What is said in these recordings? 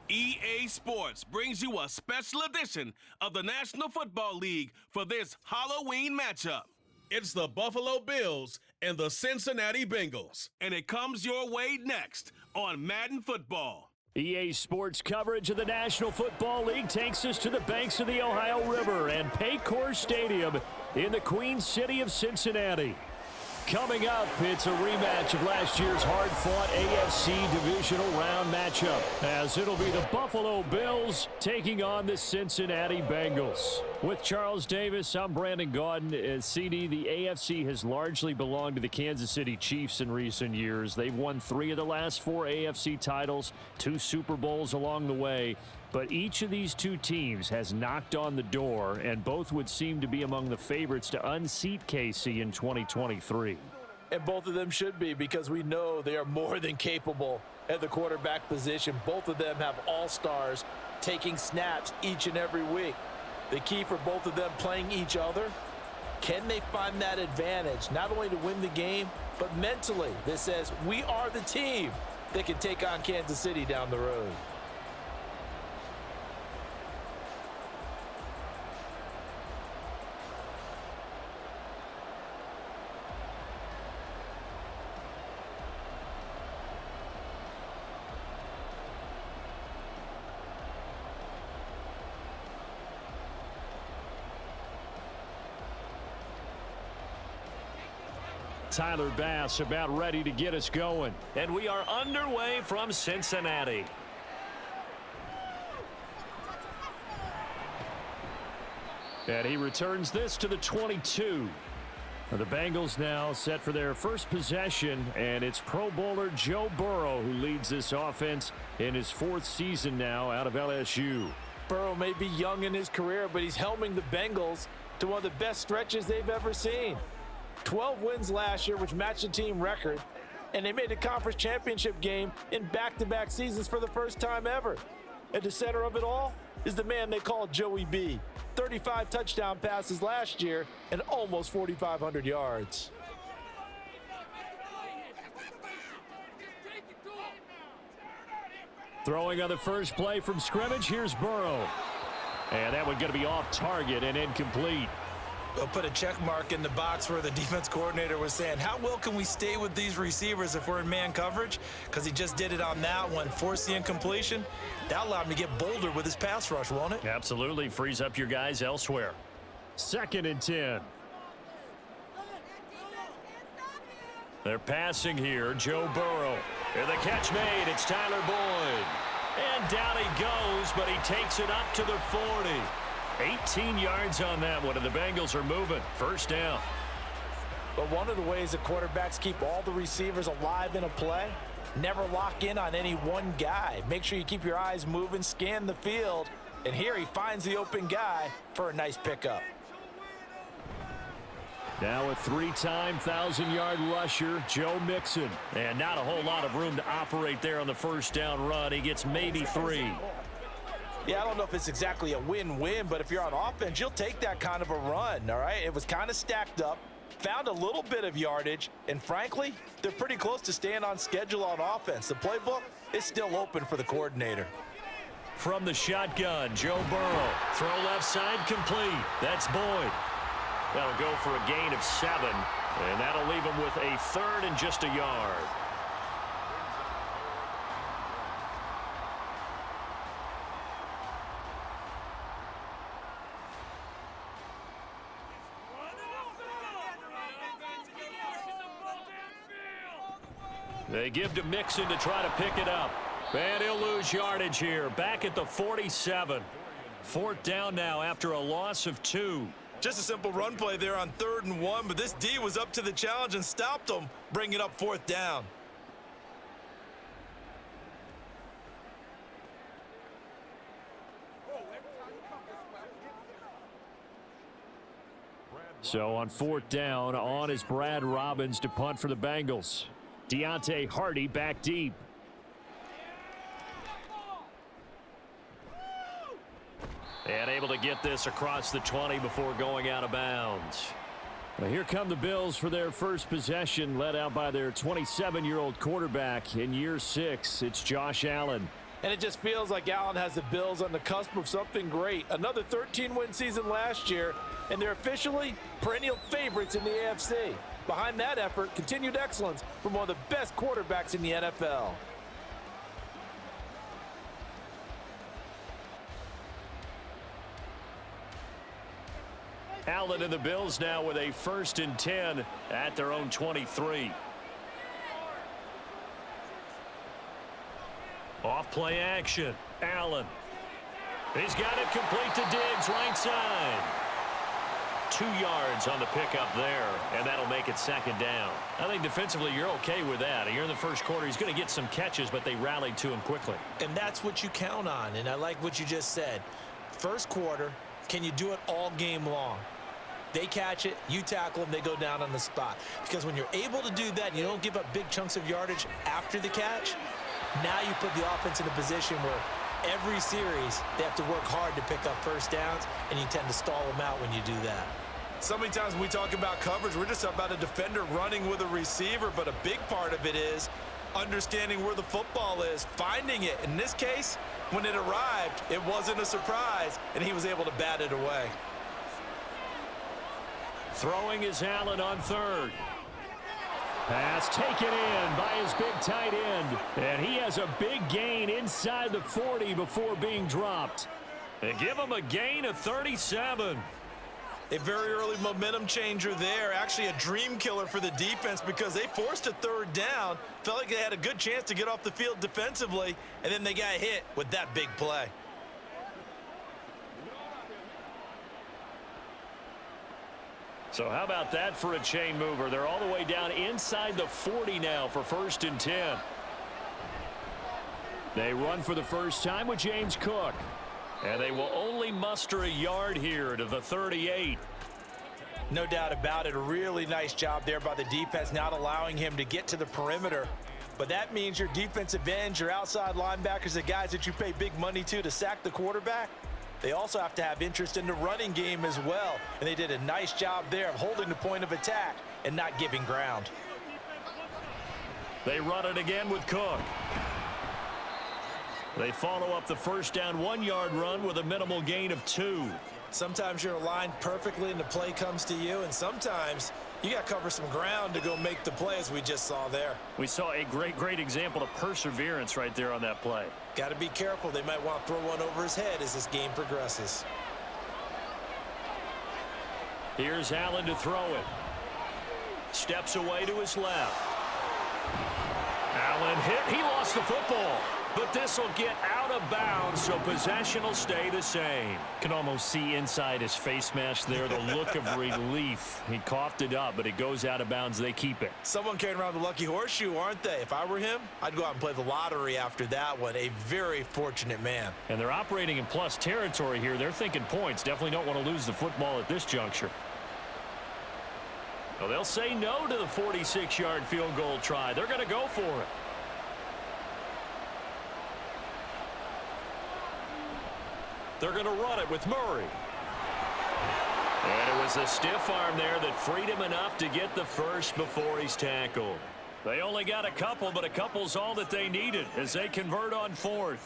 EA Sports brings you a special edition of the National Football League for this Halloween matchup. It's the Buffalo Bills and the Cincinnati Bengals, and it comes your way next on Madden Football. EA Sports coverage of the National Football League takes us to the banks of the Ohio River and Paycor Stadium in the Queen City of Cincinnati. Coming up, it's a rematch of last year's hard-fought AFC Divisional Round matchup, as it'll be the Buffalo Bills taking on the Cincinnati Bengals. With Charles Davis, I'm Brandon Gaudin. CD, the AFC has largely belonged to the Kansas City Chiefs in recent years. They've won 3 of the last 4 AFC titles, 2 Super Bowls along the way. But each of these 2 teams has knocked on the door, and both would seem to be among the favorites to unseat KC in 2023. And both of them should be, because we know they are more than capable at the quarterback position. Both of them have all-stars taking snaps each and every week. The key for both of them playing each other, can they find that advantage, not only to win the game, but mentally that says we are the team that can take on Kansas City down the road. Tyler Bass about ready to get us going. And we are underway from Cincinnati. And he returns this to the 22. The Bengals now set for their first possession, and it's Pro Bowler Joe Burrow who leads this offense in his 4th season now out of LSU. Burrow may be young in his career, but he's helming the Bengals to one of the best stretches they've ever seen. 12 wins last year, which matched the team record, and they made the conference championship game in back-to-back seasons for the first time ever. At the center of it all is the man they call Joey B. 35 touchdown passes last year and almost 4,500 yards. Throwing on the first play from scrimmage, here's Burrow. And that one going to be off target and incomplete. We'll put a check mark in the box where the defense coordinator was saying, how well can we stay with these receivers if we're in man coverage? Because he just did it on that one, forced the incompletion. That allowed him to get bolder with his pass rush, won't it? Absolutely. Frees up your guys elsewhere. 2nd and 10. They're passing here. Joe Burrow. And the catch made. It's Tyler Boyd. And down he goes, but he takes it up to the 40. 18 yards on that one, and the Bengals are moving. First down. But one of the ways that quarterbacks keep all the receivers alive in a play, never lock in on any one guy. Make sure you keep your eyes moving, scan the field, and here he finds the open guy for a nice pickup. Now a 3-time 1,000-yard rusher, Joe Mixon. And not a whole lot of room to operate there on the first down run. He gets maybe 3. Yeah, I don't know if it's exactly a win-win, but if you're on offense, you'll take that kind of a run, all right? It was kind of stacked up, found a little bit of yardage, and frankly, they're pretty close to staying on schedule on offense. The playbook is still open for the coordinator. From the shotgun, Joe Burrow. Throw left side complete. That's Boyd. That'll go for a gain of 7, and that'll leave him with a 3rd and just a yard. They give to Mixon to try to pick it up. And he'll lose yardage here. Back at the 47. 4th down now after a loss of 2. Just a simple run play there on 3rd and 1, but this D was up to the challenge and stopped him, bringing up 4th down. So on 4th down, on is Brad Robbins to punt for the Bengals. Deontay Hardy back deep. And able to get this across the 20 before going out of bounds. Well, here come the Bills for their first possession, led out by their 27-year-old quarterback in year 6. It's Josh Allen. And it just feels like Allen has the Bills on the cusp of something great. Another 13-win season last year, and they're officially perennial favorites in the AFC. Behind that effort, continued excellence from one of the best quarterbacks in the NFL. Allen and the Bills now with a 1st and 10 at their own 23. Off play action. Allen. He's got it complete to Diggs, right side. 2 yards on the pickup there, and that'll make it 2nd down. I think defensively you're okay with that. Here in the first quarter, he's going to get some catches, but they rallied to him quickly. And that's what you count on, and I like what you just said. First quarter, can you do it all game long? They catch it, you tackle them, they go down on the spot. Because when you're able to do that, you don't give up big chunks of yardage after the catch, now you put the offense in a position where every series they have to work hard to pick up first downs, and you tend to stall them out when you do that. So many times when we talk about coverage, we're just about a defender running with a receiver, but a big part of it is understanding where the football is, finding it. In this case, when it arrived, it wasn't a surprise, and he was able to bat it away. Throwing is Allen on 3rd. Pass taken in by his big tight end. And he has a big gain inside the 40 before being dropped. They give him a gain of 37. A very early momentum changer there. Actually a dream killer for the defense because they forced a 3rd down. Felt like they had a good chance to get off the field defensively, and then they got hit with that big play. So how about that for a chain mover? They're all the way down inside the 40 now for 1st and 10. They run for the first time with James Cook. And they will only muster a yard here to the 38. No doubt about it. A really nice job there by the defense, not allowing him to get to the perimeter. But that means your defensive ends, your outside linebackers, the guys that you pay big money to sack the quarterback, they also have to have interest in the running game as well. And they did a nice job there of holding the point of attack and not giving ground. They run it again with Cook. They follow up the first down 1-yard run with a minimal gain of 2. Sometimes you're aligned perfectly and the play comes to you, and sometimes you got to cover some ground to go make the play, as we just saw there. We saw a great example of perseverance right there on that play. Got to be careful. They might want to throw one over his head as this game progresses. Here's Allen to throw it. Steps away to his left. Allen hit. He lost the football. But this will get out of bounds, so possession will stay the same. Can almost see inside his face mask there the look of relief. He coughed it up, but it goes out of bounds. They keep it. Someone carrying around the lucky horseshoe, aren't they? If I were him, I'd go out and play the lottery after that one. A very fortunate man. And they're operating in plus territory here. They're thinking points. Definitely don't want to lose the football at this juncture. Well, they'll say no to the 46-yard field goal try. They're going to go for it. They're going to run it with Murray. And it was a stiff arm there that freed him enough to get the first before he's tackled. They only got a couple, but a couple's all that they needed as they convert on 4th.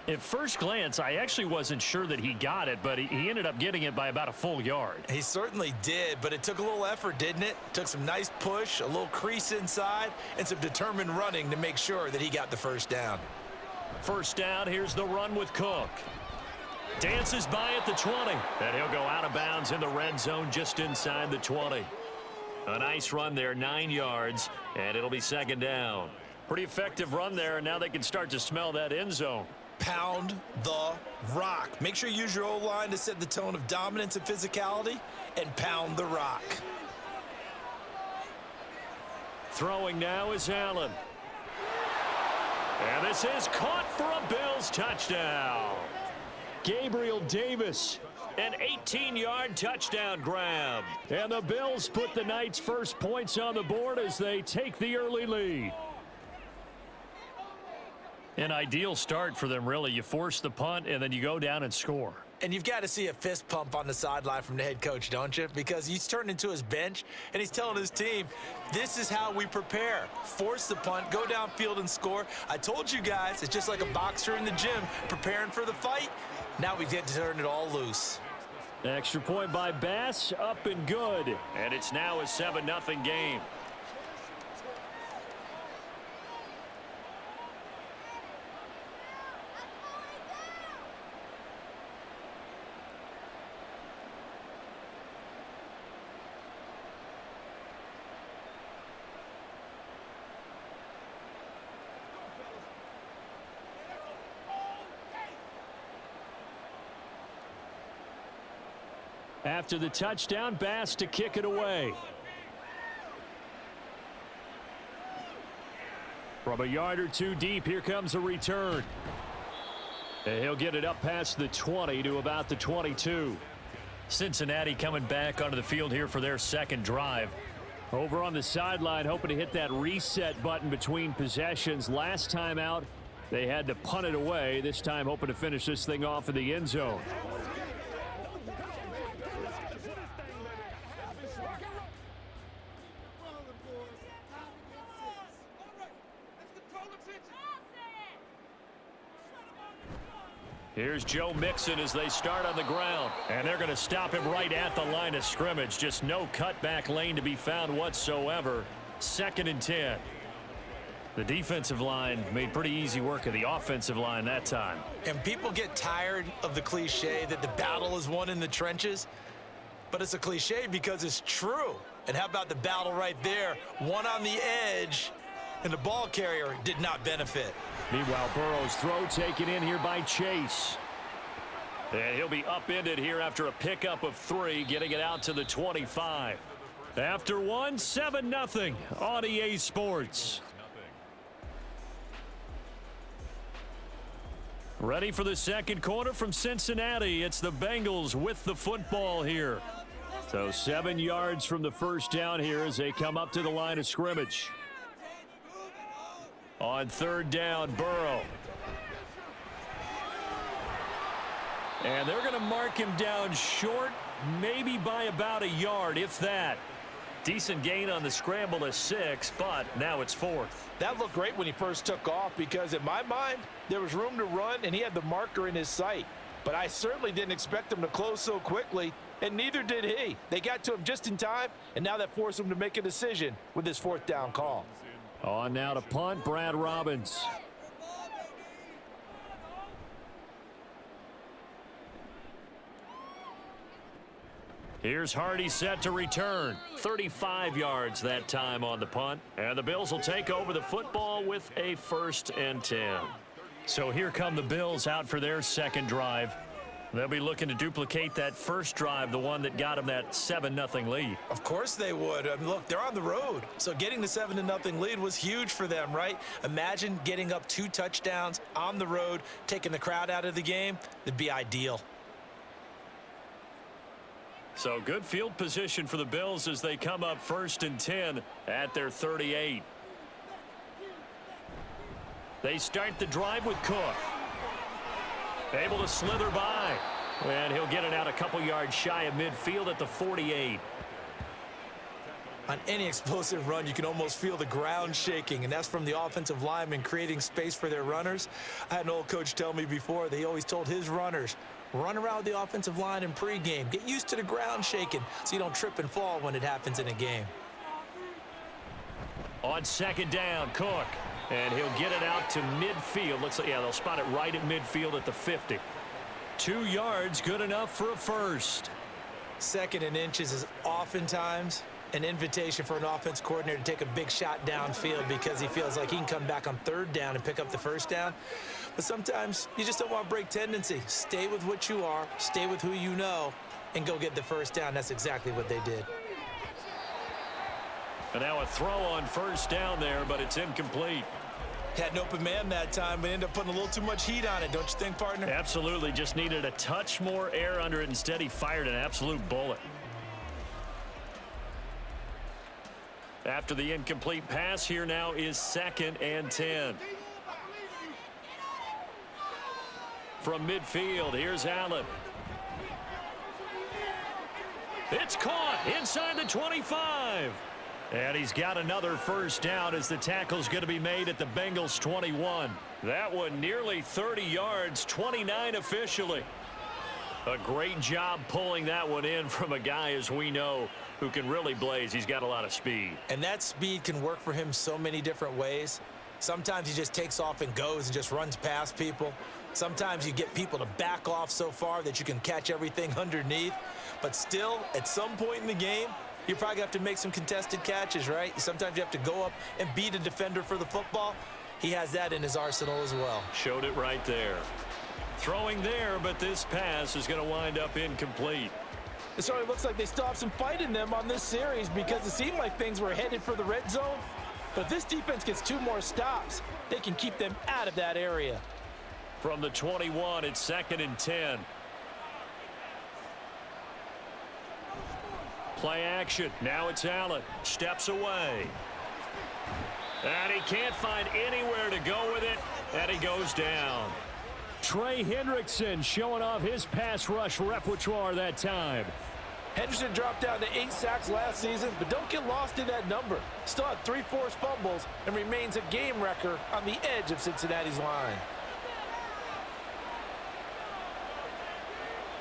At first glance, I actually wasn't sure that he got it, but he ended up getting it by about a full yard. He certainly did, but it took a little effort, didn't it? Took some nice push, a little crease inside, and some determined running to make sure that he got the first down. First down, here's the run with Cook. Dances by at the 20, and he'll go out of bounds in the red zone just inside the 20. A nice run there, 9 yards, and it'll be 2nd down. Pretty effective run there, and now they can start to smell that end zone. Pound the rock. Make sure you use your O-line to set the tone of dominance and physicality, and pound the rock. Throwing now is Allen. And this is caught for a Bills touchdown. Gabriel Davis, an 18-yard touchdown grab. And the Bills put the night's first points on the board as they take the early lead. An ideal start for them, really. You force the punt, and then you go down and score. And you've got to see a fist pump on the sideline from the head coach, don't you? Because he's turned into his bench, and he's telling his team, this is how we prepare. Force the punt, go downfield and score. I told you guys, it's just like a boxer in the gym preparing for the fight. Now we get to turn it all loose. Extra point by Bass, up and good. And it's now a 7-0 game. After the touchdown, Bass to kick it away. From a yard or two deep, here comes a return. And he'll get it up past the 20 to about the 22. Cincinnati coming back onto the field here for their second drive. Over on the sideline, hoping to hit that reset button between possessions. Last time out, they had to punt it away. This time, hoping to finish this thing off in the end zone. Here's Joe Mixon as they start on the ground. And they're going to stop him right at the line of scrimmage. Just no cutback lane to be found whatsoever. 2nd and 10. The defensive line made pretty easy work of the offensive line that time. And people get tired of the cliche that the battle is won in the trenches. But it's a cliche because it's true. And how about the battle right there? One on the edge, and the ball carrier did not benefit. Meanwhile, Burrow's throw taken in here by Chase. And he'll be upended here after a pickup of 3, getting it out to the 25. After one, 7-0 on EA Sports. Ready for the second quarter from Cincinnati. It's the Bengals with the football here. So 7 yards from the first down here as they come up to the line of scrimmage. On 3rd down, Burrow. And they're going to mark him down short, maybe by about a yard, if that. Decent gain on the scramble to 6, but now it's 4th. That looked great when he first took off because in my mind, there was room to run and he had the marker in his sight. But I certainly didn't expect him to close so quickly, and neither did he. They got to him just in time, and now that forced him to make a decision with his 4th down call. On now to punt, Brad Robbins. Here's Hardy set to return. 35 yards that time on the punt. And the Bills will take over the football with a 1st and 10. So here come the Bills out for their second drive. They'll be looking to duplicate that first drive, the one that got them that 7-0 lead. Of course they would. I mean, look, they're on the road. So getting the 7-0 lead was huge for them, right? Imagine getting up 2 touchdowns on the road, taking the crowd out of the game. It'd be ideal. So good field position for the Bills as they come up 1st and 10 at their 38. They start the drive with Cook. Able to slither by. And he'll get it out a couple yards shy of midfield at the 48. On any explosive run, you can almost feel the ground shaking, and that's from the offensive linemen creating space for their runners. I had an old coach tell me before, they always told his runners, run around the offensive line in pregame. Get used to the ground shaking so you don't trip and fall when it happens in a game. On 2nd down, Cook. And he'll get it out to midfield. Looks like, yeah, they'll spot it right at midfield at the 50. 2 yards, good enough for a 1st. 2nd and inches is oftentimes an invitation for an offense coordinator to take a big shot downfield because he feels like he can come back on 3rd down and pick up the 1st down. But sometimes you just don't want to break tendency. Stay with what you are, stay with who you know, and go get the 1st down. That's exactly what they did. And now a throw on 1st down there, but it's incomplete. Had an open man that time, but ended up putting a little too much heat on it, don't you think, partner? Absolutely. Just needed a touch more air under it. Instead, he fired an absolute bullet. After the incomplete pass, here now is 2nd and 10. From midfield, here's Allen. It's caught inside the 25. And he's got another first down as the tackle's going to be made at the Bengals 21. That one nearly 30 yards, 29 officially. A great job pulling that one in from a guy, as we know, who can really blaze. He's got a lot of speed. And that speed can work for him so many different ways. Sometimes he just takes off and goes and just runs past people. Sometimes you get people to back off so far that you can catch everything underneath. But still, at some point in the game, you probably have to make some contested catches, right? Sometimes you have to go up and beat a defender for the football. He has that in his arsenal as well. Showed it right there. Throwing there, but this pass is going to wind up incomplete. It certainly looks like they still have some fight in them on this series because it seemed like things were headed for the red zone. But if this defense gets 2 more stops, they can keep them out of that area. From the 21, it's 2nd and 10. Play action. Now it's Allen. Steps away. And he can't find anywhere to go with it, and he goes down. Trey Hendrickson showing off his pass rush repertoire that time. Henderson dropped down to 8 sacks last season, but don't get lost in that number. Still had 3 forced fumbles and remains a game wrecker on the edge of Cincinnati's line.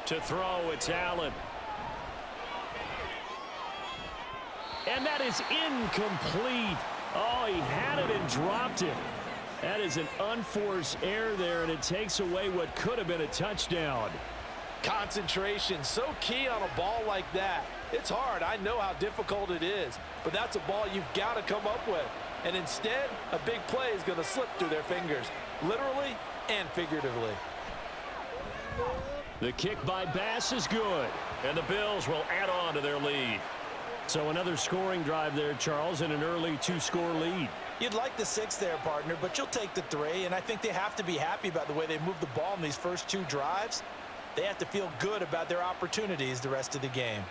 To throw, it's Allen. And that is incomplete. Oh, he had it and dropped it. That is an unforced error there, and it takes away what could have been a touchdown. Concentration, so key on a ball like that. It's hard. I know how difficult it is, but that's a ball you've got to come up with. And instead, a big play is going to slip through their fingers, literally and figuratively. The kick by Bass is good. And the Bills will add on to their lead. So another scoring drive there, Charles, and an early 2-score lead. You'd like the 6 there, partner, but you'll take the 3, and I think they have to be happy about the way they moved the ball in these first 2 drives. They have to feel good about their opportunities the rest of the game.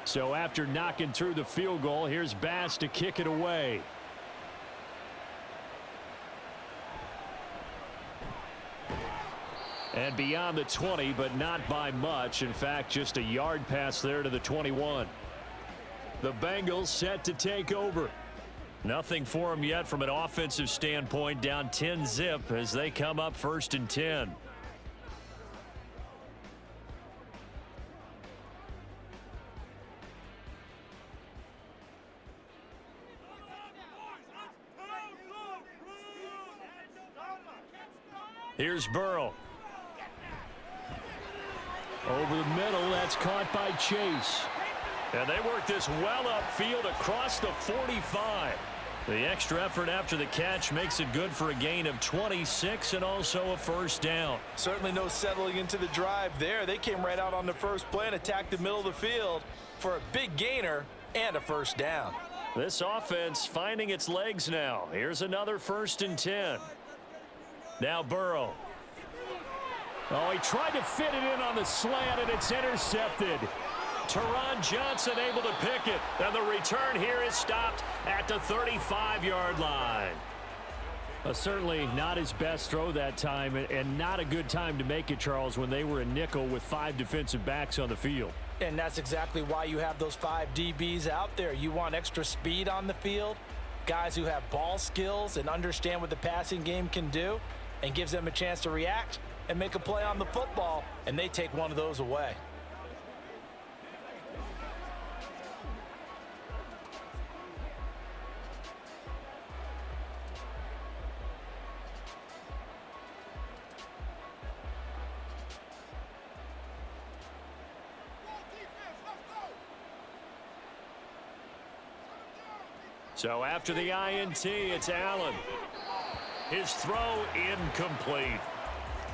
So after knocking through the field goal, here's Bass to kick it away. And beyond the 20, but not by much. In fact, just a yard pass there to the 21. The Bengals set to take over. Nothing for them yet from an offensive standpoint, down 10-zip as they come up 1st and 10. Here's Burrow. Over the middle, that's caught by Chase. And they work this well upfield across the 45. The extra effort after the catch makes it good for a gain of 26 and also a first down. Certainly no settling into the drive there. They came right out on the first play and attacked the middle of the field for a big gainer and a first down. This offense finding its legs now. Here's another 1st and 10. Now Burrow. Oh, he tried to fit it in on the slant, and it's intercepted. Teron Johnson able to pick it. And the return here is stopped at the 35-yard line. Certainly not his best throw that time, and not a good time to make it, Charles, when they were a nickel with 5 defensive backs on the field. And that's exactly why you have those 5 DBs out there. You want extra speed on the field, guys who have ball skills and understand what the passing game can do, and gives them a chance to react and make a play on the football, and they take one of those away. So after the INT, it's Allen. His throw incomplete.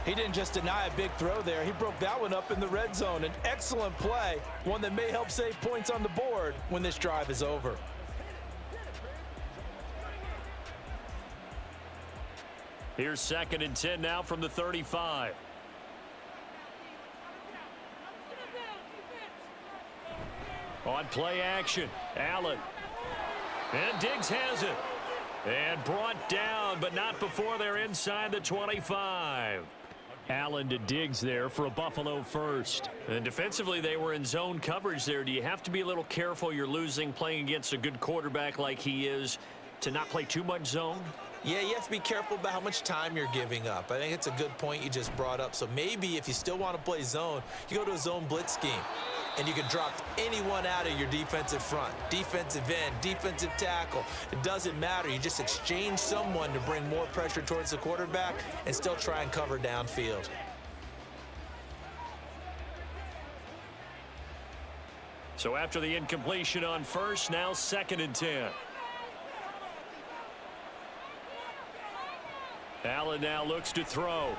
He didn't just deny a big throw there. He broke that one up in the red zone. An excellent play, one that may help save points on the board when this drive is over. Here's 2nd and 10 now from the 35. On play action, Allen. And Diggs has it. And brought down, but not before they're inside the 25. Allen to Diggs there for a Buffalo first. And defensively, they were in zone coverage there. Do you have to be a little careful? You're losing playing against a good quarterback like he is to not play too much zone? Yeah, you have to be careful about how much time you're giving up. I think it's a good point you just brought up. So maybe if you still want to play zone, you go to a zone blitz scheme. And you can drop anyone out of your defensive front, defensive end, defensive tackle. It doesn't matter. You just exchange someone to bring more pressure towards the quarterback and still try and cover downfield. So after the incompletion on first, now 2nd and 10. Allen now looks to throw.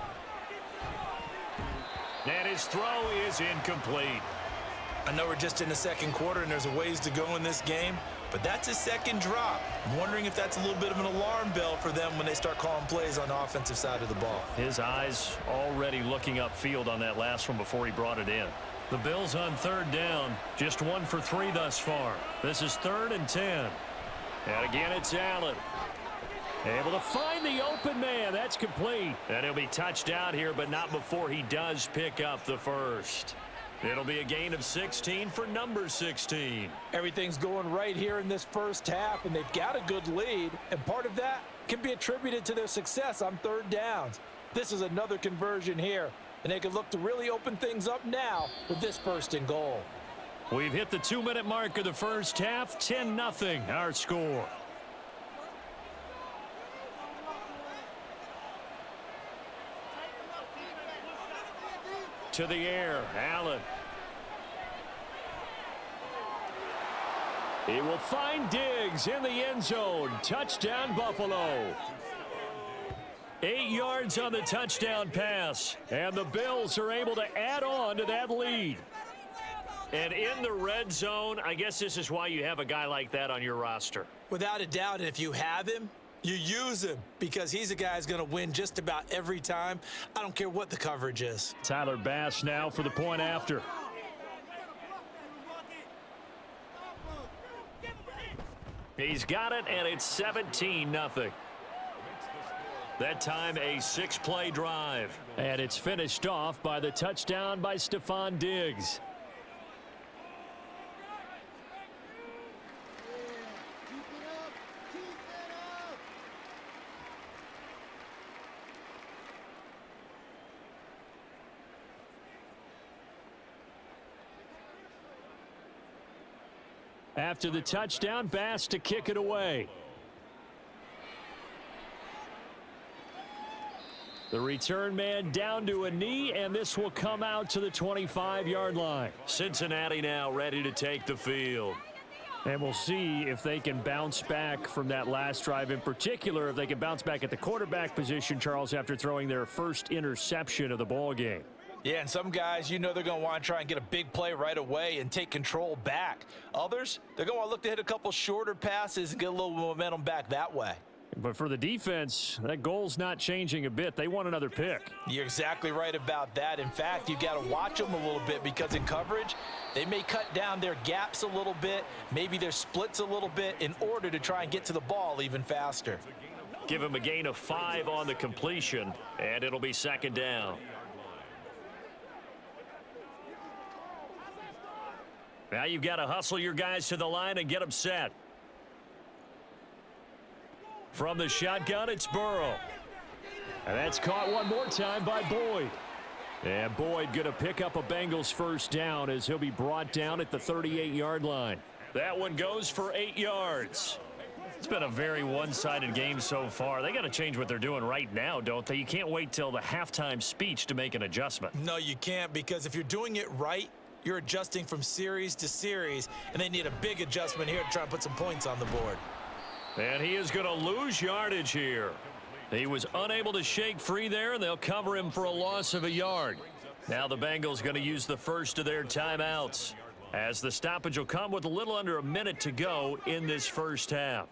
And his throw is incomplete. I know we're just in the second quarter and there's a ways to go in this game, but that's a second drop. I'm wondering if that's a little bit of an alarm bell for them when they start calling plays on the offensive side of the ball. His eyes already looking upfield on that last one before he brought it in. The Bills on 3rd down, just 1 for 3 thus far. This is 3rd and 10. And again, it's Allen. Able to find the open man. That's complete. And he'll be touched out here, but not before he does pick up the first. It'll be a gain of 16 for number 16. Everything's going right here in this first half, and they've got a good lead, and part of that can be attributed to their success on 3rd downs. This is another conversion here, and they can look to really open things up now with this 1st and goal. We've hit the 2-minute mark of the first half, 10-0 our score. To the air, Allen. He will find Diggs in the end zone. Touchdown, Buffalo. 8 yards on the touchdown pass, and the Bills are able to add on to that lead. And in the red zone, I guess this is why you have a guy like that on your roster. Without a doubt, and if you have him, you use him because he's a guy who's going to win just about every time. I don't care what the coverage is. Tyler Bass now for the point after. He's got it, and it's 17-0. That time a 6-play drive. And it's finished off by the touchdown by Stephon Diggs. After the touchdown, Bass to kick it away. The return man down to a knee, and this will come out to the 25-yard line. Cincinnati now ready to take the field. And we'll see if they can bounce back from that last drive, in particular if they can bounce back at the quarterback position, Charles, after throwing their first interception of the ball game. Yeah, and some guys, you know they're going to want to try and get a big play right away and take control back. Others, they're going to want to look to hit a couple shorter passes and get a little momentum back that way. But for the defense, that goal's not changing a bit. They want another pick. You're exactly right about that. In fact, you got to watch them a little bit because in coverage, they may cut down their gaps a little bit, maybe their splits a little bit in order to try and get to the ball even faster. Give him a gain of 5 on the completion, and it'll be 2nd down. Now you've got to hustle your guys to the line and get them set. From the shotgun, it's Burrow. And that's caught one more time by Boyd. And Boyd going to pick up a Bengals first down as he'll be brought down at the 38-yard line. That one goes for 8 yards. It's been a very one-sided game so far. They got to change what they're doing right now, don't they? You can't wait till the halftime speech to make an adjustment. No, you can't, because if you're doing it right, you're adjusting from series to series, and they need a big adjustment here to try and put some points on the board. And he is going to lose yardage here. He was unable to shake free there, and they'll cover him for a loss of a yard. Now the Bengals going to use the first of their timeouts, as the stoppage will come with a little under a minute to go in this first half.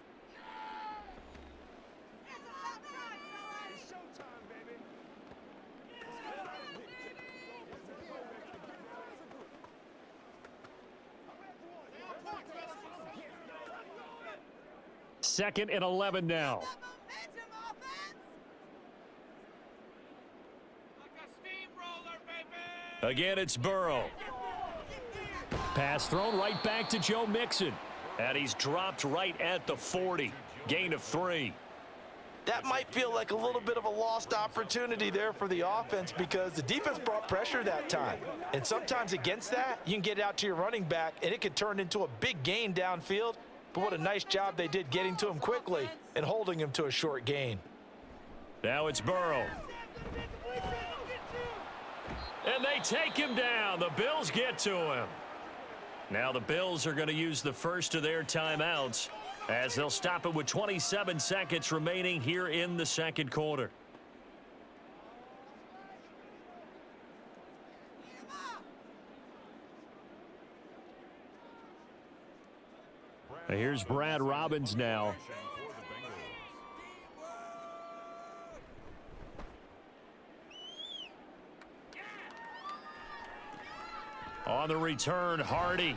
2nd and 11 now. Again, it's Burrow. Pass thrown right back to Joe Mixon. And he's dropped right at the 40. Gain of 3. That might feel like a little bit of a lost opportunity there for the offense because the defense brought pressure that time. And sometimes against that, you can get out to your running back, and it can turn into a big gain downfield. But what a nice job they did getting to him quickly and holding him to a short gain. Now it's Burrow. And they take him down. The Bills get to him. Now the Bills are going to use the first of their timeouts as they'll stop it with 27 seconds remaining here in the second quarter. Here's Brad Robbins now. On the return, Hardy.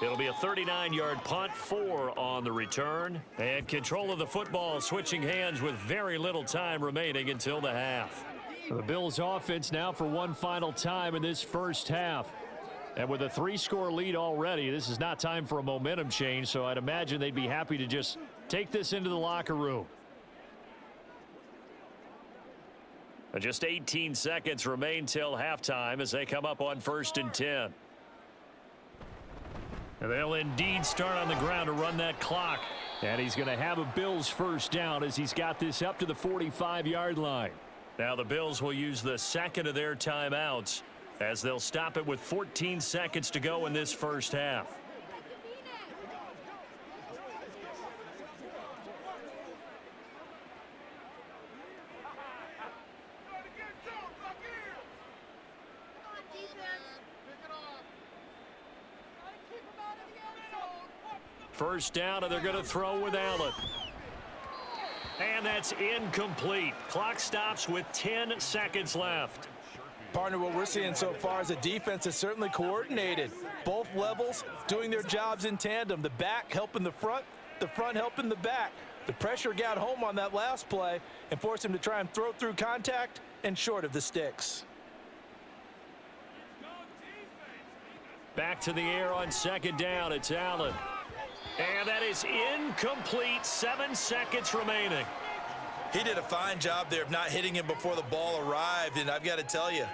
It'll be a 39-yard punt, 4 on the return. And control of the football switching hands with very little time remaining until the half. The Bills offense now for one final time in this first half. And with a 3-score lead already, this is not time for a momentum change, so I'd imagine they'd be happy to just take this into the locker room. Just 18 seconds remain till halftime as they come up on 1st and 10. And they'll indeed start on the ground to run that clock. And he's going to have a Bills first down as he's got this up to the 45-yard line. Now the Bills will use the second of their timeouts as they'll stop it with 14 seconds to go in this first half. First down, and they're going to throw with Allen. And that's incomplete. Clock stops with 10 seconds left. Partner, what we're seeing so far is the defense is certainly coordinated. Both levels doing their jobs in tandem. The back helping the front helping the back. The pressure got home on that last play and forced him to try and throw through contact and short of the sticks. Back to the air on second down. It's Allen. And that is incomplete. 7 seconds remaining. He did a fine job there of not hitting him before the ball arrived, and I've got to tell you,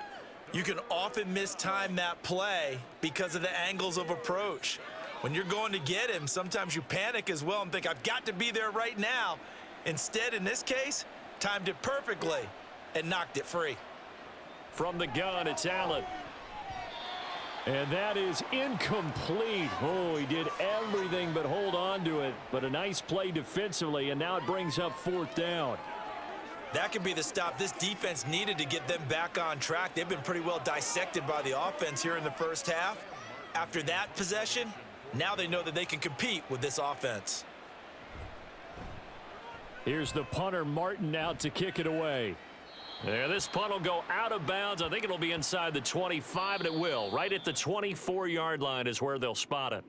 you can often mistime that play because of the angles of approach. When you're going to get him, sometimes you panic as well and think, I've got to be there right now. Instead, in this case, timed it perfectly and knocked it free. From the gun, it's Allen. And that is incomplete. Oh, he did everything but hold on to it. But a nice play defensively, and now it brings up 4th down. That could be the stop this defense needed to get them back on track. They've been pretty well dissected by the offense here in the first half. After that possession, now they know that they can compete with this offense. Here's the punter, Martin, out to kick it away. Yeah, this punt will go out of bounds. I think it'll be inside the 25, and it will. Right at the 24-yard line is where they'll spot it.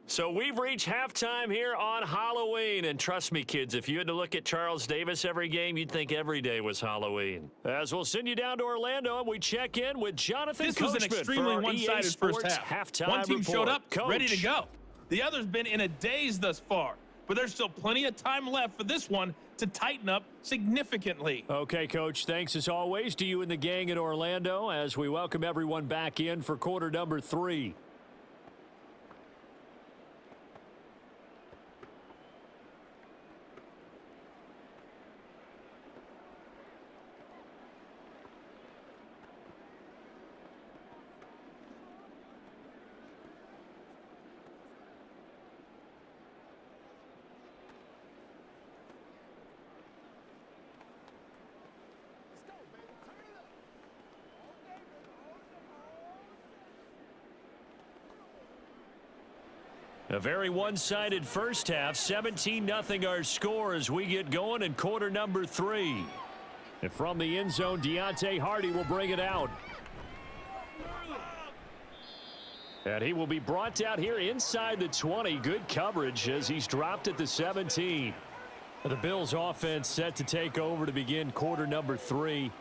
So we've reached halftime here on Halloween. And trust me, kids, if you had to look at Charles Davis every game, you'd think every day was Halloween. As we'll send you down to Orlando, and we check in with Jonathan This Coachman was an extremely one-sided first half. half. One team report. showed up Coach. ready to go. The other's been in a daze thus far. But there's still plenty of time left for this one to tighten up significantly. Okay, Coach, thanks as always to you and the gang in Orlando as we welcome everyone back in for quarter number 3. A very one-sided first half. 17-0 our score as we get going in quarter number 3. And from the end zone, Deontay Hardy will bring it out. And he will be brought down here inside the 20. Good coverage as he's dropped at the 17. The Bills offense set to take over to begin quarter number 3.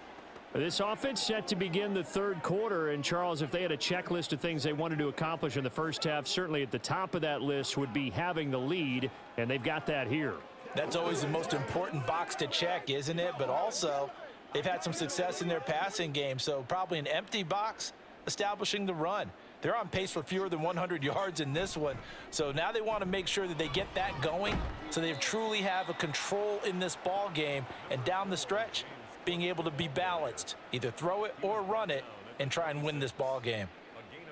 This offense set to begin the third quarter. And, Charles, if they had a checklist of things they wanted to accomplish in the first half, certainly at the top of that list would be having the lead, and they've got that here. That's always the most important box to check, isn't it? But also, they've had some success in their passing game, so probably an empty box establishing the run. They're on pace for fewer than 100 yards in this one. So now they want to make sure that they get that going so they truly have a control in this ball game. And down the stretch, being able to be balanced, either throw it or run it and try and win this ball game.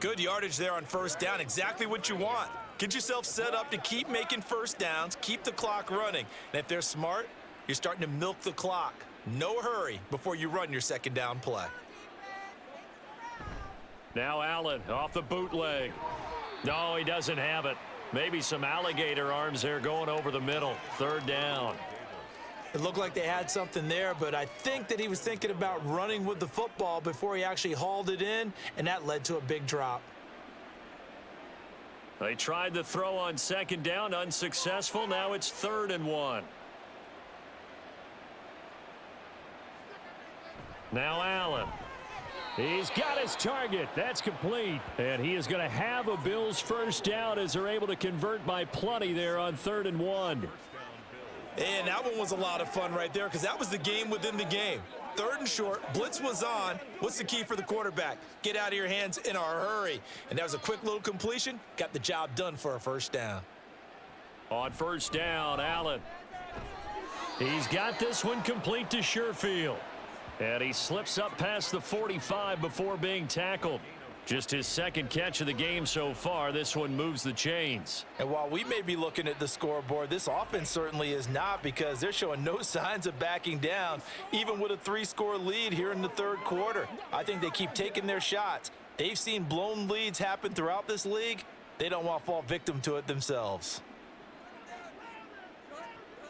Good yardage there on first down. Exactly what you want. Get yourself set up to keep making first downs, keep the clock running. And if they're smart, you're starting to milk the clock. No hurry before you run your second down play. Now Allen off the bootleg. No, he doesn't have it. Maybe some alligator arms there going over the middle. Third down. It looked like they had something there, but I think that he was thinking about running with the football before he actually hauled it in, and that led to a big drop. They tried the throw on second down, unsuccessful. Now it's 3rd and 1. Now Allen. He's got his target. That's complete. And he is going to have a Bills first down as they're able to convert by plenty there on 3rd and 1. And that one was a lot of fun right there because that was the game within the game. 3rd and short, blitz was on. What's the key for the quarterback? Get out of your hands in a hurry. And that was a quick little completion. Got the job done for a first down. On first down, Allen. He's got this one complete to Sherfield. And he slips up past the 45 before being tackled. Just his second catch of the game so far. This one moves the chains. And while we may be looking at the scoreboard, this offense certainly is not, because they're showing no signs of backing down, even with a 3-score lead here in the third quarter. I think they keep taking their shots. They've seen blown leads happen throughout this league. They don't want to fall victim to it themselves.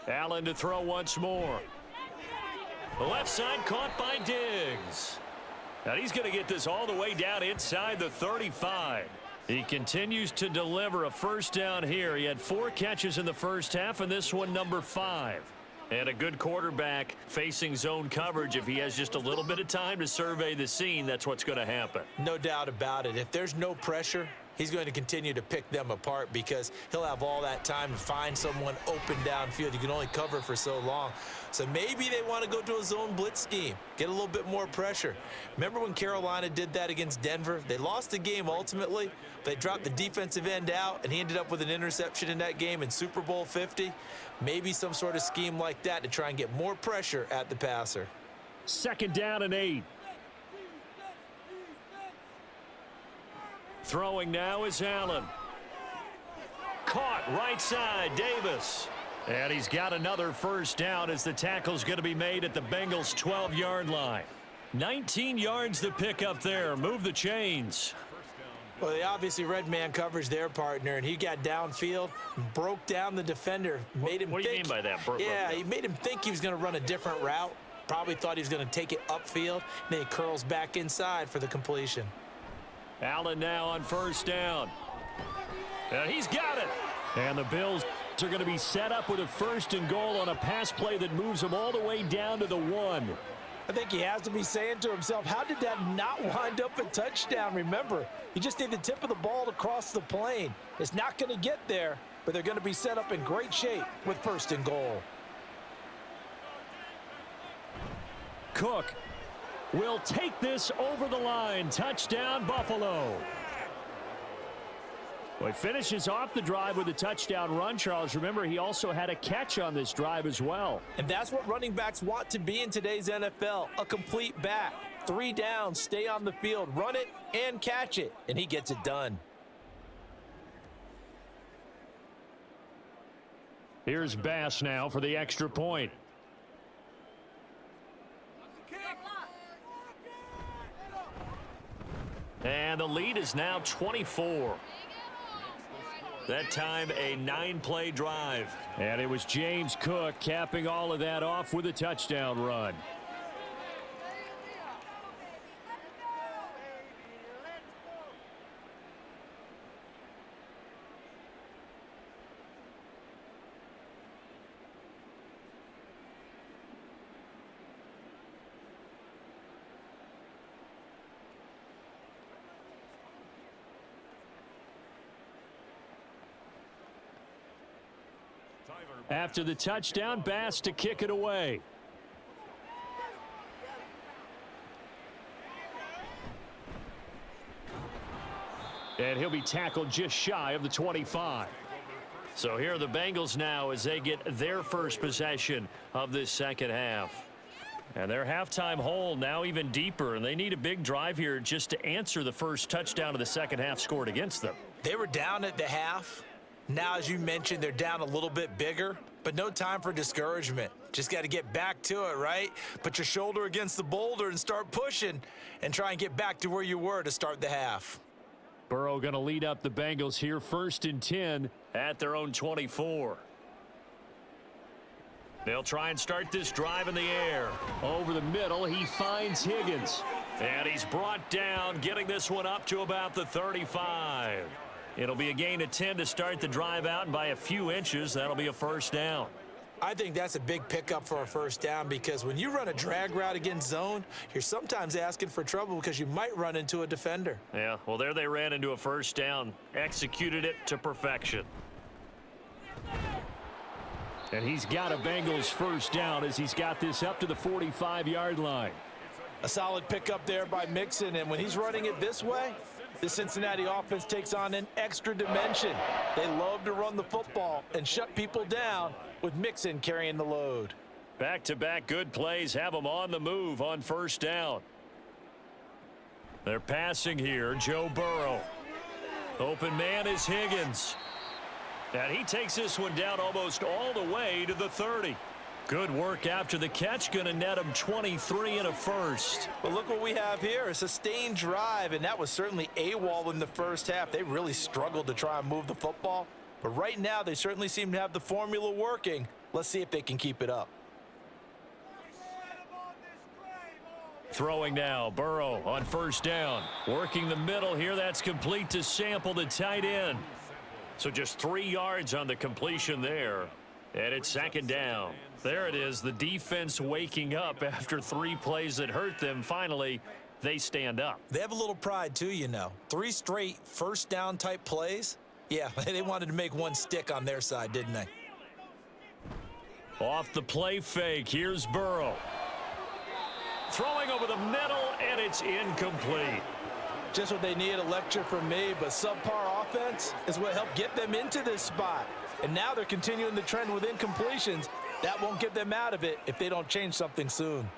Allen to throw once more. The left side caught by Diggs. And he's going to get this all the way down inside the 35. He continues to deliver a first down here. He had 4 catches in the first half, and this one number 5. And a good quarterback facing zone coverage. If he has just a little bit of time to survey the scene, that's what's going to happen. No doubt about it. If there's no pressure, he's going to continue to pick them apart because he'll have all that time to find someone open downfield. You can only cover for so long. So maybe they want to go to a zone blitz scheme, get a little bit more pressure. Remember when Carolina did that against Denver? They lost the game ultimately. They dropped the defensive end out, and he ended up with an interception in that game in Super Bowl 50. Maybe some sort of scheme like that to try and get more pressure at the passer. 2nd down and 8. Throwing now is Allen. Caught right side, Davis. And he's got another first down as the tackle's going to be made at the Bengals' 12-yard line. 19 yards to pick up there. Move the chains. Well, they obviously read man coverage their partner, and he got downfield, broke down the defender, made him think. What do you mean by that? Yeah, he made him think he was going to run a different route. Probably thought he was going to take it upfield, and then he curls back inside for the completion. Allen now on first down. And he's got it. And the Bills are going to be set up with a 1st and goal on a pass play that moves them all the way down to the 1. I think he has to be saying to himself, how did that not wind up a touchdown? Remember, he just need the tip of the ball to cross the plane. It's not going to get there, but they're going to be set up in great shape with 1st and goal. Cook will take this over the line. Touchdown, Buffalo. Well, he finishes off the drive with a touchdown run, Charles. Remember, he also had a catch on this drive as well. And that's what running backs want to be in today's NFL, a complete back. 3 downs, stay on the field, run it and catch it, and he gets it done. Here's Bass now for the extra point. And the lead is now 24. That time a 9-play drive. And it was James Cook capping all of that off with a touchdown run. After the touchdown, Bass to kick it away. And he'll be tackled just shy of the 25. So here are the Bengals now as they get their first possession of this second half. And their halftime hole now even deeper, and they need a big drive here just to answer the first touchdown of the second half scored against them. They were down at the half. Now, as you mentioned, they're down a little bit bigger, but no time for discouragement. Just got to get back to it, right? Put your shoulder against the boulder and start pushing and try and get back to where you were to start the half. Burrow going to lead up the Bengals here, 1st and 10 at their own 24. They'll try and start this drive in the air. Over the middle, he finds Higgins. And he's brought down, getting this one up to about the 35. It'll be a gain of 10 to start the drive out, and by a few inches, that'll be a first down. I think that's a big pickup for a first down because when you run a drag route against zone, you're sometimes asking for trouble because you might run into a defender. Yeah, well, there they ran into a first down, executed it to perfection. And he's got a Bengals first down as he's got this up to the 45-yard line. A solid pickup there by Mixon, and when he's running it this way, the Cincinnati offense takes on an extra dimension. They love to run the football and shut people down with Mixon carrying the load. Back-to-back good plays have them on the move on first down. They're passing here, Joe Burrow. Open man is Higgins. And he takes this one down almost all the way to the 30. Good work after the catch, going to net him 23 and a first. But look what we have here, a sustained drive, and that was certainly AWOL in the first half. They really struggled to try and move the football. But right now, they certainly seem to have the formula working. Let's see if they can keep it up. Throwing now, Burrow on first down. Working the middle here, that's complete to Sample, the tight end. So just 3 yards on the completion there. And it's second down. There it is, the defense waking up after 3 plays that hurt them. Finally, they stand up. They have a little pride too, you know. 3 straight first down type plays. Yeah, they wanted to make one stick on their side, didn't they? Off the play fake, here's Burrow. Throwing over the middle, and it's incomplete. Just what they need, a lecture from me, but subpar offense is what helped get them into this spot. And now they're continuing the trend with incompletions. That won't get them out of it if they don't change something soon.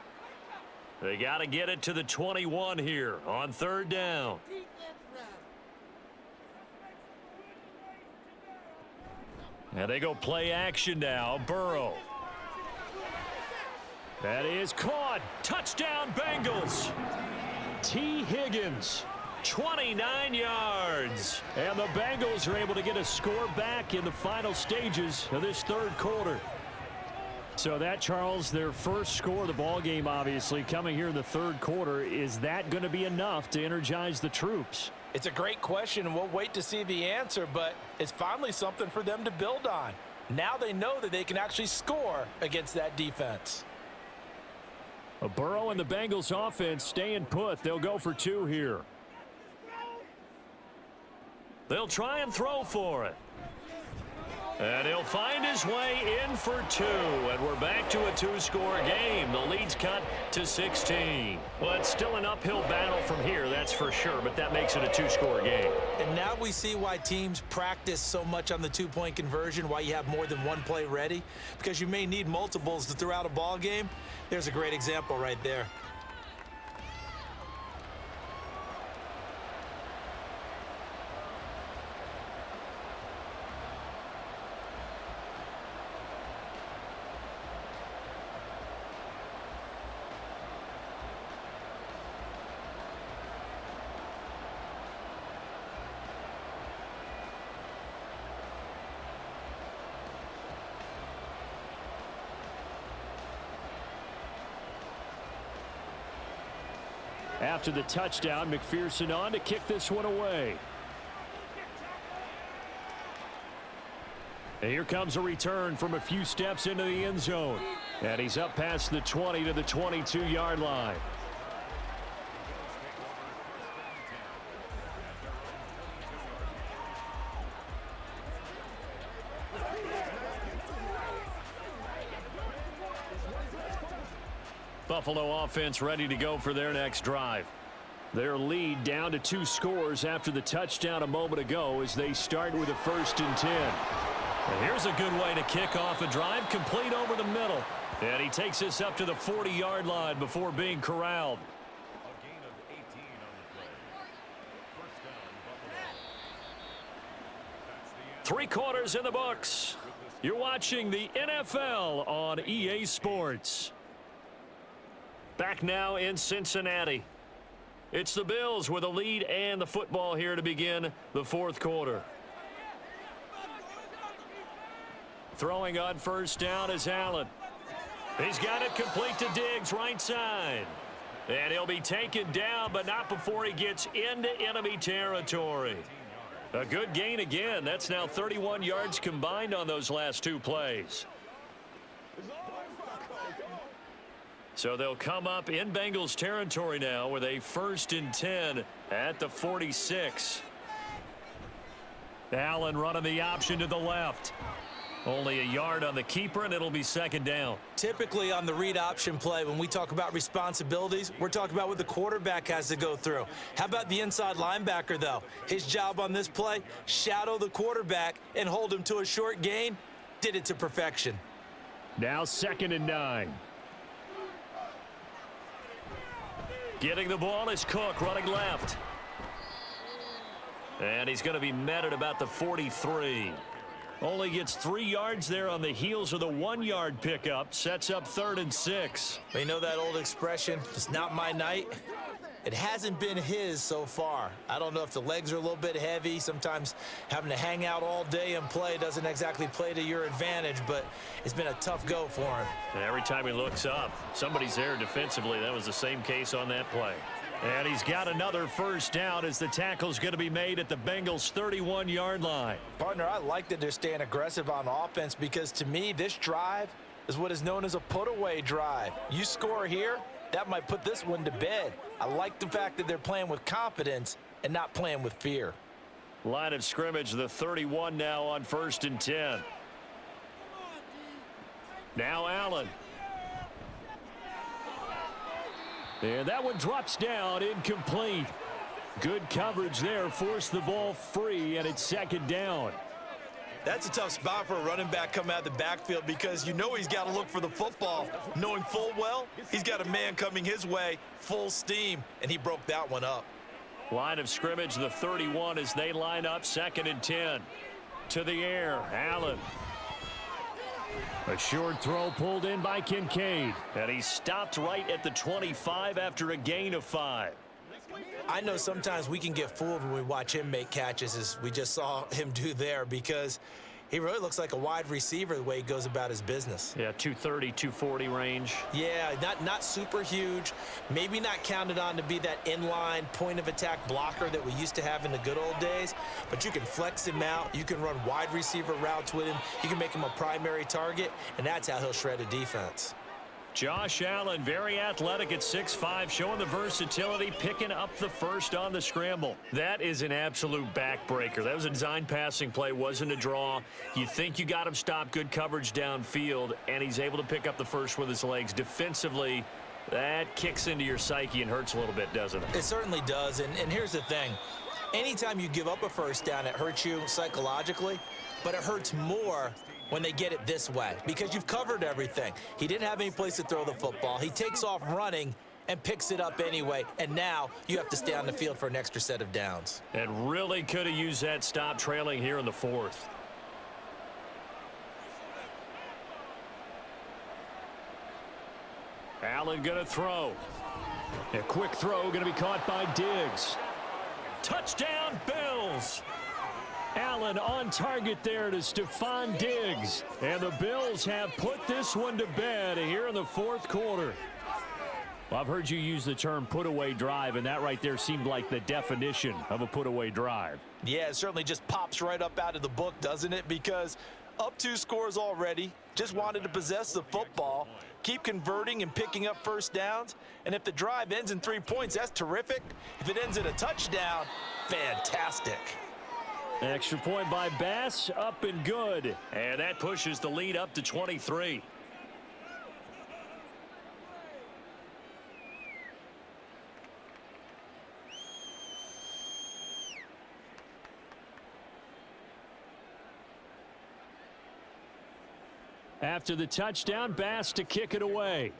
They got to get it to the 21 here on third down. And they go play action now. Burrow. That is caught. Touchdown, Bengals. T. Higgins. 29 yards. And the Bengals are able to get a score back in the final stages of this third quarter. So that, Charles, their first score of the ball game, obviously, coming here in the third quarter. Is that going to be enough to energize the troops? It's a great question, and we'll wait to see the answer, but it's finally something for them to build on. Now they know that they can actually score against that defense. Burrow and the Bengals offense staying put. They'll go for 2 here. They'll try and throw for it. And he'll find his way in for 2. And we're back to a 2-score game. The lead's cut to 16. Well, it's still an uphill battle from here, that's for sure, but that makes it a 2-score game. And now we see why teams practice so much on the 2-point conversion, why you have more than one play ready, because you may need multiples to throw out a ball game. There's a great example right there. After the touchdown, McPherson on to kick this one away. And here comes a return from a few steps into the end zone. And he's up past the 20 to the 22-yard line. Buffalo offense ready to go for their next drive. Their lead down to 2 scores after the touchdown a moment ago as they start with a 1st and 10. And here's a good way to kick off a drive, complete over the middle. And he takes us up to the 40-yard line before being corralled. A gain of 18 on the play. First down, Buffalo. 3 quarters in the books. You're watching the NFL on EA Sports. Back now in Cincinnati. It's the Bills with a lead and the football here to begin the 4th quarter. Throwing on 1st down is Allen. He's got it complete to Diggs, right side. And he'll be taken down, but not before he gets into enemy territory. A good gain again. That's now 31 yards combined on those last 2 plays. So they'll come up in Bengals territory now with a 1st and 10 at the 46. Allen running the option to the left. Only a yard on the keeper, and it'll be 2nd down. Typically on the read option play, when we talk about responsibilities, we're talking about what the quarterback has to go through. How about the inside linebacker, though? His job on this play, shadow the quarterback and hold him to a short gain. Did it to perfection. Now 2nd and 9. Getting the ball is Cook, running left. And he's going to be met at about the 43. Only gets 3 yards there on the heels of the 1-yard pickup. Sets up 3rd and 6. You know that old expression, it's not my night? It hasn't been his so far. I don't know if the legs are a little bit heavy. Sometimes having to hang out all day and play doesn't exactly play to your advantage, but it's been a tough go for him. And every time he looks up, somebody's there defensively. That was the same case on that play. And he's got another 1st down as the tackle's going to be made at the Bengals' 31-yard line. Partner, I like that they're staying aggressive on offense because to me, this drive is what is known as a put-away drive. You score here, that might put this one to bed. I like the fact that they're playing with confidence and not playing with fear. Line of scrimmage, the 31 now on 1st and 10. Now Allen. And that one drops down, incomplete. Good coverage there, forced the ball free, and it's 2nd down. That's a tough spot for a running back coming out of the backfield because you know he's got to look for the football, knowing full well he's got a man coming his way, full steam, and he broke that one up. Line of scrimmage, the 31 as they line up, 2nd and 10. To the air, Allen. A short throw pulled in by Kincaid. And he stopped right at the 25 after a gain of 5. I know sometimes we can get fooled when we watch him make catches as we just saw him do there because he really looks like a wide receiver the way he goes about his business. Yeah, 230, 240 range. Yeah, not super huge. Maybe not counted on to be that inline point-of-attack blocker that we used to have in the good old days. But you can flex him out. You can run wide receiver routes with him. You can make him a primary target, and that's how he'll shred a defense. Josh Allen, very athletic at 6'5", showing the versatility, picking up the 1st on the scramble. That is an absolute backbreaker. That was a design passing play, wasn't a draw. You think you got him stopped, good coverage downfield, and he's able to pick up the 1st with his legs. Defensively, that kicks into your psyche and hurts a little bit, doesn't it? It certainly does, and here's the thing. Anytime you give up a 1st down, it hurts you psychologically, but it hurts more when they get it this way because you've covered everything. He didn't have any place to throw the football. He takes off running and picks it up anyway, and now you have to stay on the field for an extra set of downs. And really could have used that stop trailing here in the 4th. Allen going to throw. A quick throw going to be caught by Diggs. Touchdown, Bills! Allen on target there to Stephon Diggs. And the Bills have put this one to bed here in the 4th quarter. Well, I've heard you use the term put-away drive, and that right there seemed like the definition of a put-away drive. Yeah, it certainly just pops right up out of the book, doesn't it? Because up 2 scores already, just wanted to possess the football, keep converting and picking up 1st downs. And if the drive ends in 3 points, that's terrific. If it ends in a touchdown, fantastic. Extra point by Bass, up and good. And that pushes the lead up to 23. After the touchdown, Bass to kick it away.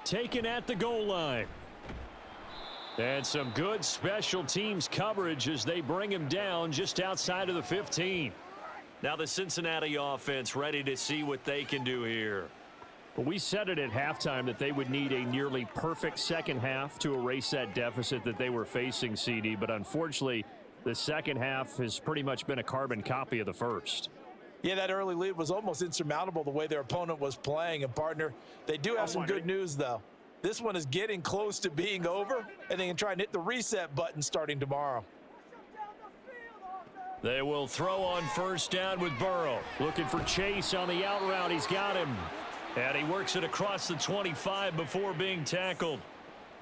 Taken at the goal line. And some good special teams coverage as they bring him down just outside of the 15. Now the Cincinnati offense ready to see what they can do here. Well, we said it at halftime that they would need a nearly perfect second half to erase that deficit that they were facing, CD. But unfortunately, the second half has pretty much been a carbon copy of the first. Yeah, that early lead was almost insurmountable the way their opponent was playing. And, partner, they do have some good news, though. This one is getting close to being over, and they can try and hit the reset button starting tomorrow. They will throw on first down with Burrow. Looking for Chase on the out route. He's got him. And he works it across the 25 before being tackled.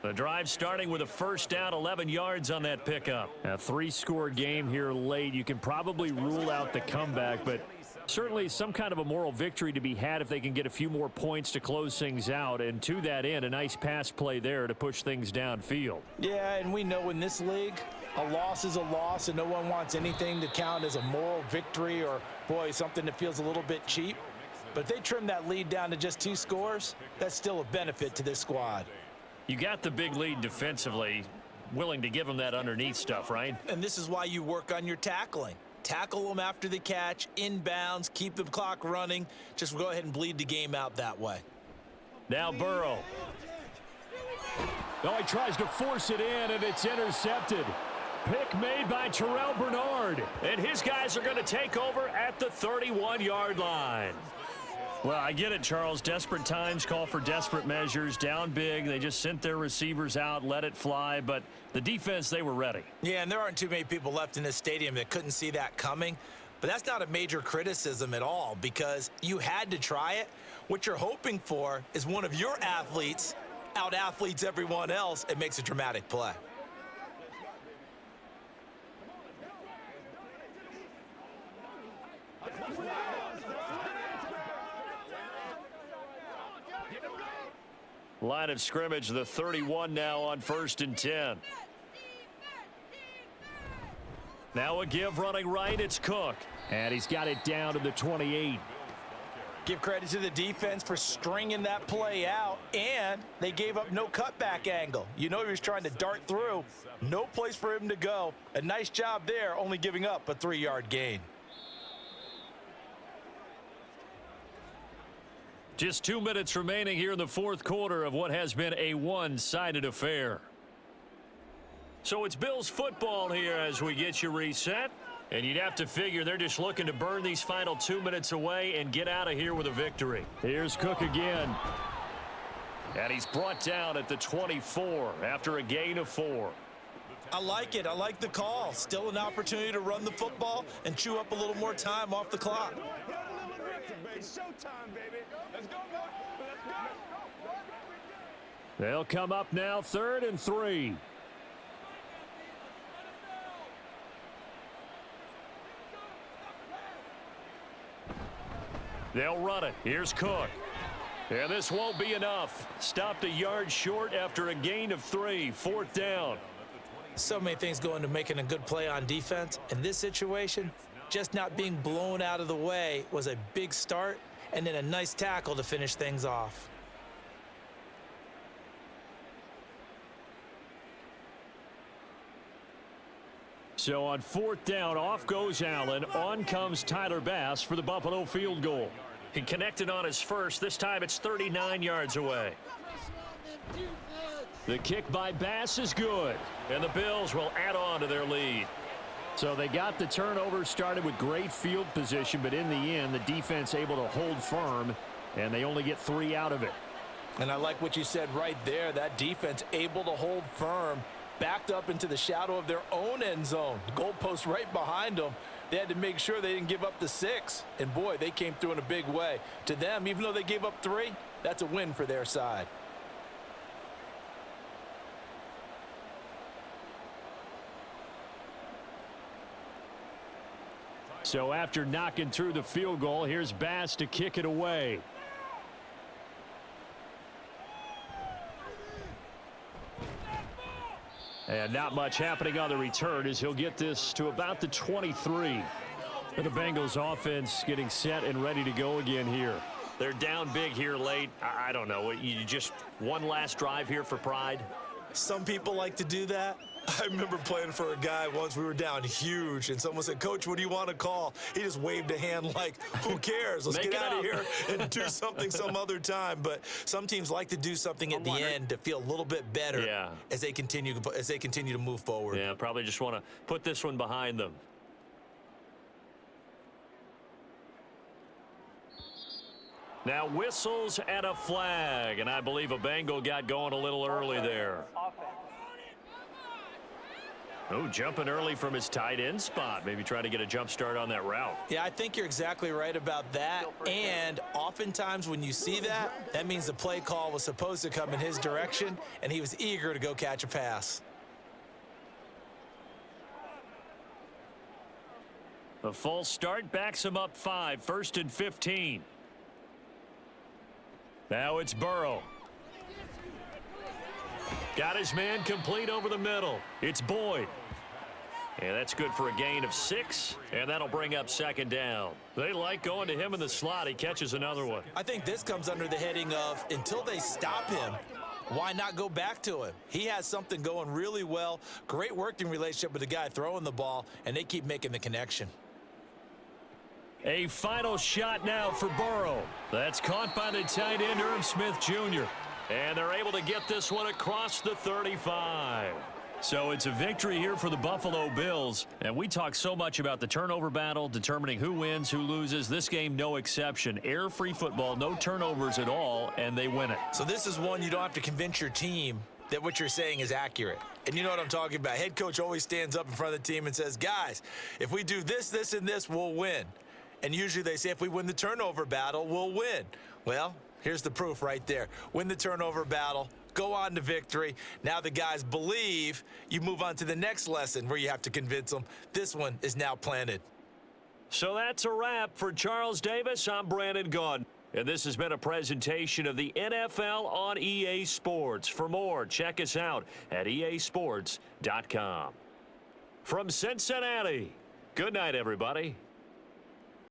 The drive starting with a first down, 11 yards on that pickup. A 3-score game here late. You can probably rule out the comeback, but certainly some kind of a moral victory to be had if they can get a few more points to close things out. And to that end, a nice pass play there to push things downfield. Yeah, and we know in this league, a loss is a loss, and no one wants anything to count as a moral victory or, boy, something that feels a little bit cheap. But if they trim that lead down to just 2 scores, that's still a benefit to this squad. You got the big lead defensively, willing to give them that underneath stuff, right? And this is why you work on your tackling. Tackle them after the catch, inbounds, keep the clock running. Just go ahead and bleed the game out that way. Now Burrow. Oh, he tries to force it in, and it's intercepted. Pick made by Terrell Bernard. And his guys are going to take over at the 31-yard line. Well, I get it, Charles. Desperate times call for desperate measures. Down big. They just sent their receivers out, let it fly. But the defense, they were ready. Yeah, and there aren't too many people left in this stadium that couldn't see that coming. But that's not a major criticism at all because you had to try it. What you're hoping for is one of your athletes out-athletes everyone else and makes a dramatic play. Line of scrimmage, the 31 now on 1st and 10. Now a give running right, it's Cook. And he's got it down to the 28. Give credit to the defense for stringing that play out, and they gave up no cutback angle. You know he was trying to dart through. No place for him to go. A nice job there, only giving up a 3-yard gain. Just 2 minutes remaining here in the fourth quarter of what has been a one-sided affair. So it's Bills football here as we get you reset. And you'd have to figure they're just looking to burn these final 2 minutes away and get out of here with a victory. Here's Cook again. And he's brought down at the 24 after a gain of 4. I like it. I like the call. Still an opportunity to run the football and chew up a little more time off the clock. They'll come up now 3rd and 3. They'll run it. Here's Cook. And this won't be enough. Stopped a yard short after a gain of 3. 4th down. So many things go into making a good play on defense. In this situation, just not being blown out of the way was a big start, and then a nice tackle to finish things off. So on 4th down, off goes Allen. On comes Tyler Bass for the Buffalo field goal. He connected on his first. This time it's 39 yards away. The kick by Bass is good. And the Bills will add on to their lead. So they got the turnover started with great field position, but in the end, the defense able to hold firm, and they only get 3 out of it. And I like what you said right there. That defense able to hold firm, backed up into the shadow of their own end zone. The goalpost right behind them. They had to make sure they didn't give up the 6. And, boy, they came through in a big way. To them, even though they gave up 3, that's a win for their side. So after knocking through the field goal, here's Bass to kick it away. And not much happening on the return as he'll get this to about the 23. And the Bengals offense getting set and ready to go again here. They're down big here late. I don't know. You just one last drive here for pride? Some people like to do that. I remember playing for a guy once. We were down huge, and someone said, "Coach, what do you want to call?" He just waved a hand like, "Who cares? Let's get out of here and do something some other time." But some teams like to do something at the end to feel a little bit better as they continue to move forward. Yeah, probably just want to put this one behind them. Now whistles and a flag, and I believe a Bengal got going a little early there. Oh, jumping early from his tight end spot. Maybe trying to get a jump start on that route. Yeah, I think you're exactly right about that. And oftentimes when you see that, that means the play call was supposed to come in his direction, and he was eager to go catch a pass. The false start backs him up 5, 1st and 15. Now it's Burrow. Got his man complete over the middle. It's Boyd. And that's good for a gain of 6, and that'll bring up 2nd down. They like going to him in the slot. He catches another one. I think this comes under the heading of until they stop him, why not go back to him? He has something going really well. Great working relationship with the guy throwing the ball, and they keep making the connection. A final shot now for Burrow. That's caught by the tight end, Irv Smith Jr. And they're able to get this one across the 35. So it's a victory here for the Buffalo Bills. And we talk so much about the turnover battle, determining who wins, who loses. This game, no exception. Air-free football, no turnovers at all, and they win it. So this is one you don't have to convince your team that what you're saying is accurate. And you know what I'm talking about. Head coach always stands up in front of the team and says, guys, if we do this, this, and this, we'll win. And usually they say if we win the turnover battle, we'll win. Well, here's the proof right there. Win the turnover battle, go on to victory. Now the guys believe. You move on to the next lesson where you have to convince them. This one is now planted. So that's a wrap for Charles Davis. I'm Brandon Gaudin. And this has been a presentation of the NFL on EA Sports. For more, check us out at easports.com. From Cincinnati, good night, everybody.